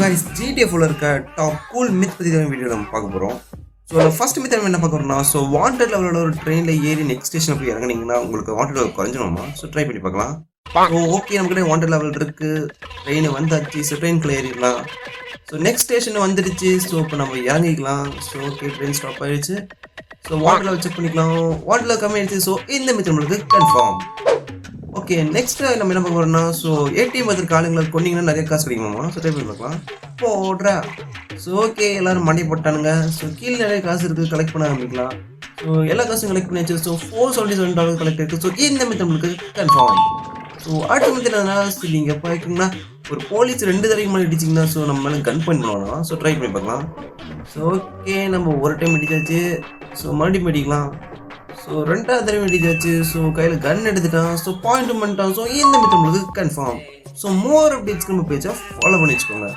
guys, GTA உள்ள இருக்க top cool myth பத்தி தான் வீடியோ நம்ம பார்க்க போறோம். ஸோ ஃபர்ஸ்ட் மித் என்ன பார்க்க போறோம்னா, ஸோ வாண்டட் லெவலோட ஒரு ட்ரெயினில் ஏறி நெக்ஸ்ட் ஸ்டேஷன் போய் இறங்குனீங்கன்னா உங்களுக்கு வாண்டட் லெவல் குறைஞ்சிடுமா? ஸோ ட்ரை பண்ணி பார்க்கலாம். ஸோ ஓகே, நம்மகிட்ட வாண்டட் லெவல் இருக்கு, ட்ரெயின் வந்தாச்சு. ஸோ ட்ரெயின்குள்ளே ஏறிடலாம். ஸோ நெக்ஸ்ட் ஸ்டேஷன் வந்துடுச்சு. ஸோ இப்போ நம்ம இறங்கிக்கலாம். ஸோ ஓகே, ட்ரெயின் ஸ்டாப் ஆயிடுச்சு. ஸோ வாண்டட் லெவல் செக் பண்ணிக்கலாம். வாண்டட் லெவல் கம்மி ஆயிடுச்சு. ஸோ இந்த மித் நம்மளுக்கு கன்ஃபார்ம். ஓகே, நெக்ஸ்ட் நம்ம என்ன பார்க்க போறோம்னா, ஸோ ஏடிஎம் வந்திருக்க ஆளுங்களை கொண்டீங்கன்னா நிறைய காசு கிடைக்குமாமா? ஸோ ட்ரை பண்ணி பார்க்கலாம். போடுறா. ஸோ ஓகே, எல்லாரும் மண்டி போட்டானுங்க. ஸோ கீழே நிறைய காசு இருக்குது, கலெக்ட் பண்ண ஆரம்பிக்கலாம். ஸோ எல்லா காசும் கலெக்ட் பண்ணியாச்சு. ஸோ $477 கலெக்ட் ஆயிருக்கு. ஸோ இந்த மித் நம்மளுக்கு கன்ஃபார்ம். ஸோ அடுத்த மித் என்னன்னா, நீங்கள் எப்போ வைக்கணும்னா ஒரு போலீஸ் 2 தடவை மேலே இடிச்சிங்கன்னா ஸோ நம்ம மேலே கன் பாயிண்ட் பண்ணுவாங்க. ஸோ ட்ரை பண்ணி பார்க்கலாம். ஸோ ஓகே, நம்ம ஒரு டைம் இடிச்சாச்சு. ஸோ மறுபடியும் இடிக்கலாம். ஸோ 2வது தடவை இடிச்சாச்சு. ஸோ கையில் கன் எடுத்துட்டான். ஸோ பாயிண்ட் பண்ணிட்டான். ஸோ இந்த மித் நம்மளுக்கு கன்ஃபார்ம். ஸோ மோர் அப்டேட்ஸ்க்கு நம்ம பேஜை ஃபாலோ பண்ணி வச்சுக்கோங்க.